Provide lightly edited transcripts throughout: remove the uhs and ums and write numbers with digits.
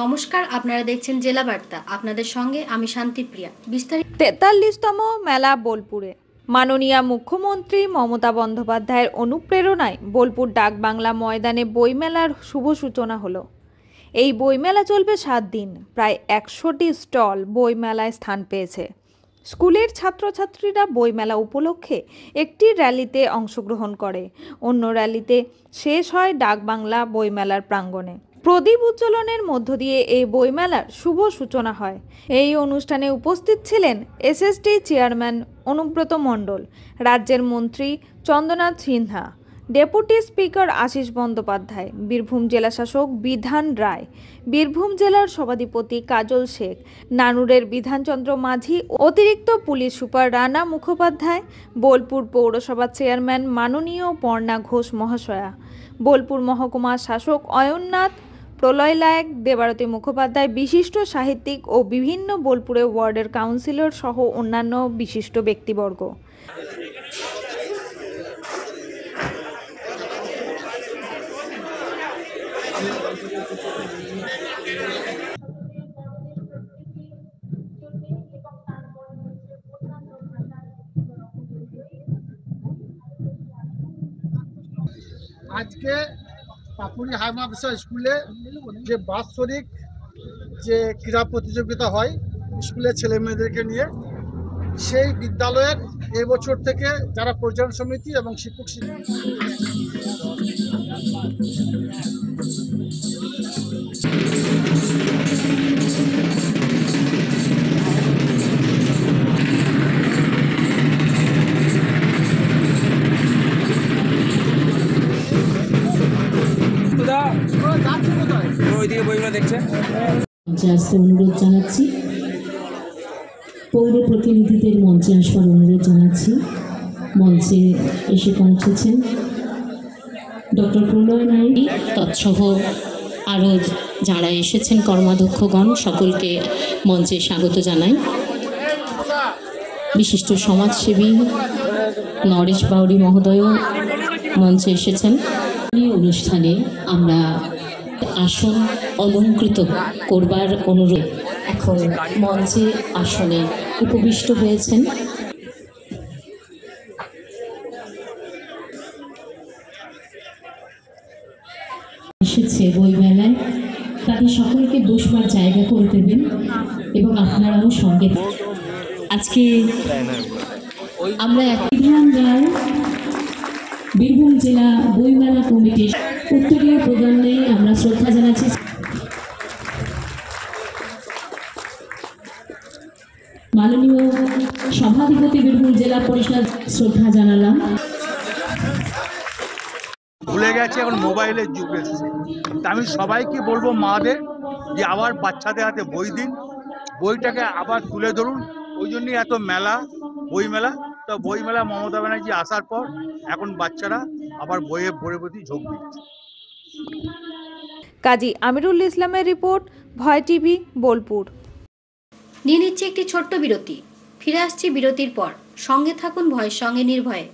নমস্কার, আপনারা দেখছেন জেলা বার্তা। আপনাদের সঙ্গে আমি শান্তিপ্রিয়া। বিস্তারিত 43তম মেলা বোলপুরে। মাননীয় মুখ্যমন্ত্রী মমতা বন্দ্যোপাধ্যায়ের অনুপ্রেরণায় বোলপুর ডাকবাংলা ময়দানে বইমেলার শুভ সূচনা হলো। এই বইমেলা চলবে 7 দিন। প্রায় 100টি স্টল বইমেলায় স্থান পেয়েছে। স্কুলের ছাত্রছাত্রীরা বইমেলা উপলক্ষে একটি র্যালিতে অংশগ্রহণ করে। অন্য র্যালিতে শেষ হয় ডাকবাংলা বইমেলার প্রাঙ্গণে। প্রদীপ উজ্জ্বলনের মধ্য দিয়ে এই বইমেলার শুভ সূচনা হয়। এই অনুষ্ঠানে উপস্থিত ছিলেন এসএসটি চেয়ারম্যান অনুব্রত মণ্ডল, রাজ্যের মন্ত্রী চন্দ্রনাথ সিনহা, ডেপুটি স্পিকার আশিস বন্দ্যোপাধ্যায়, বীরভূম জেলাশাসক বিধান রায়, বীরভূম জেলার সভাধিপতি কাজল শেখ, নানুরের বিধানচন্দ্র মাঝি, অতিরিক্ত পুলিশ সুপার রানা মুখোপাধ্যায়, বোলপুর পৌরসভার চেয়ারম্যান মাননীয় পর্ণা ঘোষ মহাশয়া, বোলপুর মহকুমা শাসক অয়ননাথ, প্রলয় লায়ক, দেবারতী মুখোপাধ্যায়, বিশিষ্ট সাহিত্যিক ও বিভিন্ন বোলপুরে ওয়ার্ডের কাউন্সিলর সহ অন্যান্য বিশিষ্ট ব্যক্তিবর্গ। আজকে পাপুরি হাইমাদ্রাসা স্কুলে যে বাৎসরিক যে ক্রীড়া প্রতিযোগিতা হয় স্কুলের ছেলে মেয়েদেরকে নিয়ে, সেই বিদ্যালয়ের এবছর থেকে যারা পরিচালন সমিতি এবং শিক্ষক অনুরোধ জানাচ্ছি, পৌর প্রতিনিধিদের মঞ্চে আসবার অনুরোধ জানাচ্ছি। মঞ্চে এসে পৌঁছেছেন ডক্টর প্রলয় নাইক, তৎসহ আরও যারা এসেছেন কর্মাধ্যক্ষগণ, সকলকে মঞ্চে স্বাগত জানাই। বিশিষ্ট সমাজসেবী নরেশ বাউরি মহোদয়ও মঞ্চে এসেছেন। এই অনুষ্ঠানে আমরা আসন অলঙ্কৃত করবার অনুরোধ। এখন মঞ্চে আসনে উপবিষ্ট হয়েছেন এসেছে বইমেলায়, তাদের সকলকে বসবার জায়গা করে দেবেন এবং আপনারাও সঙ্গে। আজকে আমরা বিধান রায় বীরভূম জেলা বইমেলা কমিটির উত্তরীয় প্রদানে আমরা শ্রদ্ধা জানাচ্ছি। মাননীয় সভাধিপতি বীরভূম জেলা পরিষদ শ্রদ্ধা জানালাম। ভুলে গেছে, এখন মোবাইলের যুগ এসেছে। আমি সবাইকে বলবো মাদের যে আবার বাচ্চাদের হাতে বই দিন, বইটাকে আবার তুলে ধরুন। ওই জন্যই এত মেলা, বই মেলা। তো বই মেলা মমতা ব্যানার্জি আসার পর এখন বাচ্চারা আবার বইয়ের প্রতি ঝোঁক দিচ্ছে। কাজী আমিরুল ইসলামের রিপোর্ট, ভয় টিভি, বোলপুর। নিয়ে নিচ্ছে একটি ছোট্ট বিরতি। ফিরে আসছি বিরতির পর। সঙ্গে থাকুন ভয়ের সঙ্গে নির্ভয়ে।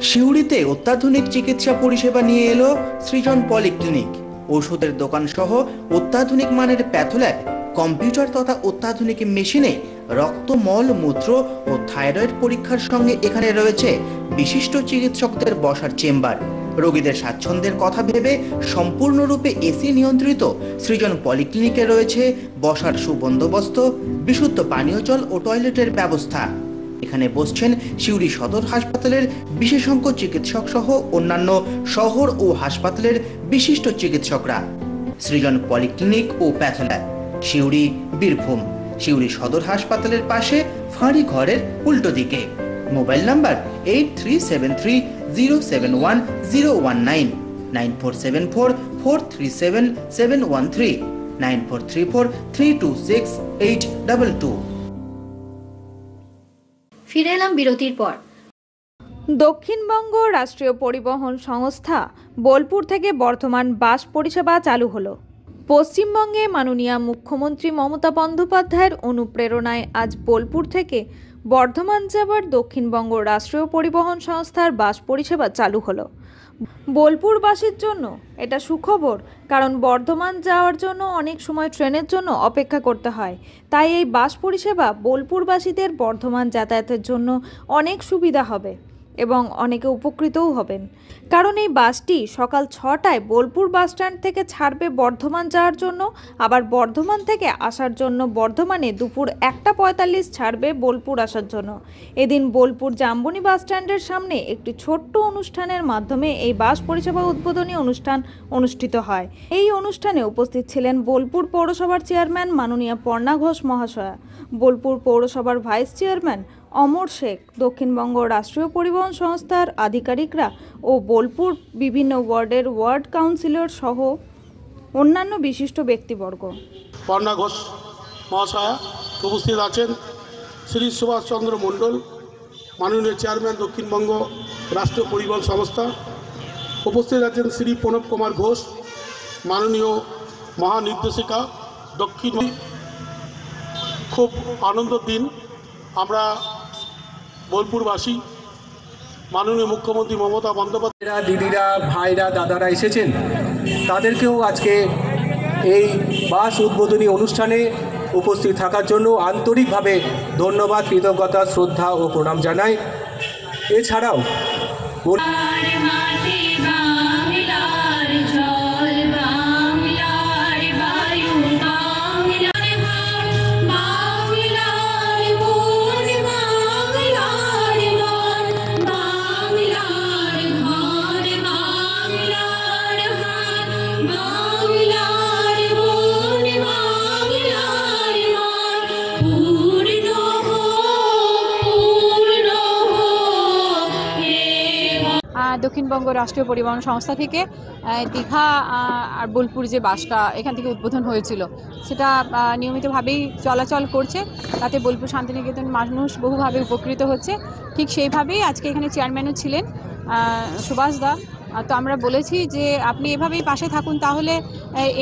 সিউড়িতে অত্যাধুনিক চিকিৎসা পরিষেবা নিয়ে এলো সৃজন পলিক্লিনিক। ওষুধের দোকান সহ অত্যাধুনিক মানের প্যাথোল্যাব, কম্পিউটার তথা অত্যাধুনিক মেশিনে রক্ত, মল, মূত্র ও থাইরয়েড পরীক্ষার সঙ্গে এখানে রয়েছে বিশিষ্ট চিকিৎসকদের বসার চেম্বার। রোগীদের স্বাচ্ছন্দ্যের কথা ভেবে সম্পূর্ণরূপে এসি নিয়ন্ত্রিত সৃজন পলিক্লিনিকে রয়েছে বসার সুবন্দোবস্ত, বিশুদ্ধ পানীয় জল ও টয়লেটের ব্যবস্থা। এখানে বসছেন সিউড়ি সদর হাসপাতালের বিশেষজ্ঞ চিকিৎসক সহ অন্যান্য শহর ও হাসপাতালের বিশিষ্ট চিকিৎসকরা। সৃজন পলিক্লিনিক ও প্যাথোল্যাব, সিউড়ি, বীরভূম। সিউড়ি সদর হাসপাতালের পাশে ফাঁড়ি ঘরের উল্টো দিকে। Mobile number 8373071019, 9474437713, 9434326822। ফিরে এলাম বিরতির পর। দক্ষিণবঙ্গ রাষ্ট্রীয় পরিবহন সংস্থা বোলপুর থেকে বর্ধমান বাস পরিষেবা চালু হলো। পশ্চিমবঙ্গে মাননীয় মুখ্যমন্ত্রী মমতা বন্দ্যোপাধ্যায়ের অনুপ্রেরণায় আজ বোলপুর থেকে বর্ধমান যাবার দক্ষিণবঙ্গ রাষ্ট্রীয় পরিবহন সংস্থার বাস পরিষেবা চালু হলো। বোলপুরবাসীর জন্য এটা সুখবর, কারণ বর্ধমান যাওয়ার জন্য অনেক সময় ট্রেনের জন্য অপেক্ষা করতে হয়। তাই এই বাস পরিষেবা বোলপুরবাসীদের বর্ধমান যাতায়াতের জন্য অনেক সুবিধা হবে এবং অনেকে উপকৃতও হবেন, কারণ এই বাসটি সকাল 6টায় বোলপুর বাসস্ট্যান্ড থেকে ছাড়বে বর্ধমান যাওয়ার জন্য, আবার বর্ধমান থেকে আসার জন্য বর্ধমানে দুপুর 1:45 ছাড়বে বোলপুর আসার জন্য। এদিন বোলপুর জাম্বনি বাসস্ট্যান্ডের সামনে একটি ছোট্ট অনুষ্ঠানের মাধ্যমে এই বাস পরিষেবা উদ্বোধনী অনুষ্ঠান অনুষ্ঠিত হয়। এই অনুষ্ঠানে উপস্থিত ছিলেন বোলপুর পৌরসভার চেয়ারম্যান মাননীয়া পর্ণা ঘোষ মহাশয়া, বোলপুর পৌরসভার ভাইস চেয়ারম্যান অমর শেখ, দক্ষিণবঙ্গ রাষ্ট্রীয় পরিবহন সংস্থার আধিকারিকরা ও বোলপুর বিভিন্ন ওয়ার্ডের ওয়ার্ড কাউন্সিলর সহ অন্যান্য বিশিষ্ট ব্যক্তিবর্গ। পর্ণা ঘোষ মহাশয়া উপস্থিত আছেন, শ্রী সুভাষচন্দ্র মণ্ডল মাননীয় চেয়ারম্যান দক্ষিণবঙ্গ রাষ্ট্রীয় পরিবহন সংস্থা, উপস্থিত আছেন শ্রী প্রণব কুমার ঘোষ মাননীয় মহানির্দেশিকা দক্ষিণ। খুব আনন্দের দিন। আমরা বোলপুরবাসী মাননীয় মুখ্যমন্ত্রী মমতা বন্দ্যোপাধ্যায়, দিদিরা, ভাইরা, দাদারা এসেছেন, তাদেরকেও আজকে এই বাস উদ্বোধনী অনুষ্ঠানে উপস্থিত থাকার জন্য আন্তরিকভাবে ধন্যবাদ, কৃতজ্ঞতা, শ্রদ্ধা ও প্রণাম জানাই। এছাড়াও দক্ষিণবঙ্গ রাষ্ট্রীয় পরিবহন সংস্থা থেকে দীঘা আর বোলপুর যে বাসটা এখান থেকে উদ্বোধন হয়েছিল, সেটা নিয়মিতভাবেই চলাচল করছে। তাতে বোলপুর শান্তিনিকেতন মানুষ বহুভাবে উপকৃত হচ্ছে। ঠিক সেইভাবেই আজকে এখানে চেয়ারম্যানও ছিলেন সুভাষ দা। তো আমরা বলেছি যে আপনি এভাবেই পাশে থাকুন, তাহলে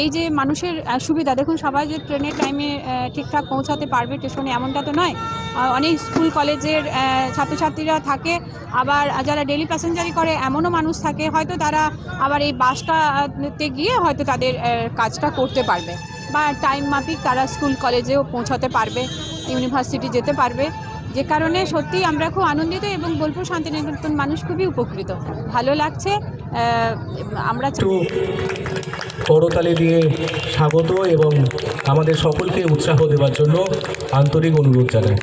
এই যে মানুষের সুবিধা, দেখুন সবাই যে ট্রেনের টাইমে ঠিকঠাক পৌঁছাতে পারবে স্টেশনে এমনটা তো নয়। অনেক স্কুল কলেজের ছাত্রছাত্রীরা থাকে, আবার যারা ডেলি প্যাসেঞ্জারি করে এমনও মানুষ থাকে, হয়তো তারা আবার এই বাসটাতে গিয়ে হয়তো তাদের কাজটা করতে পারবে, বা টাইম মাফিক তারা স্কুল কলেজেও পৌঁছাতে পারবে, ইউনিভার্সিটি যেতে পারবে। যে কারণে সত্যিই আমরা খুব আনন্দিত এবং বোলপুর শান্তিনিকেতন মানুষ খুবই উপকৃত, ভালো লাগছে। আমরা করতালি দিয়ে স্বাগত এবং আমাদের সকলকে উৎসাহ দেওয়ার জন্য আন্তরিক অনুরোধ জানাই।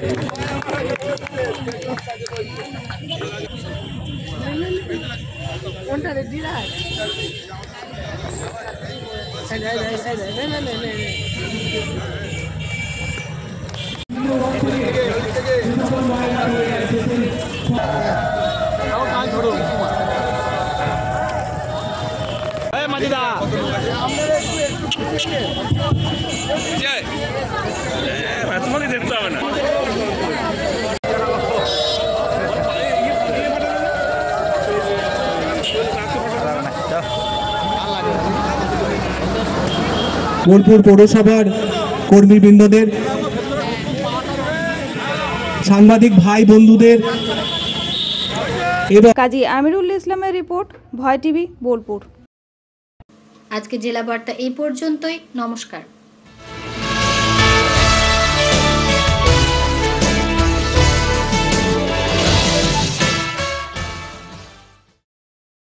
দেখতে হবে না। বোলপুর পৌরসভার কর্মীবৃন্দদের, সাংবাদিক ভাই বন্ধুদের এবং কাজী আমিরুল ইসলামের রিপোর্ট, ভয় টিভি, বোলপুর। আজকে জেলা বার্তা এই পর্যন্তই। নমস্কার।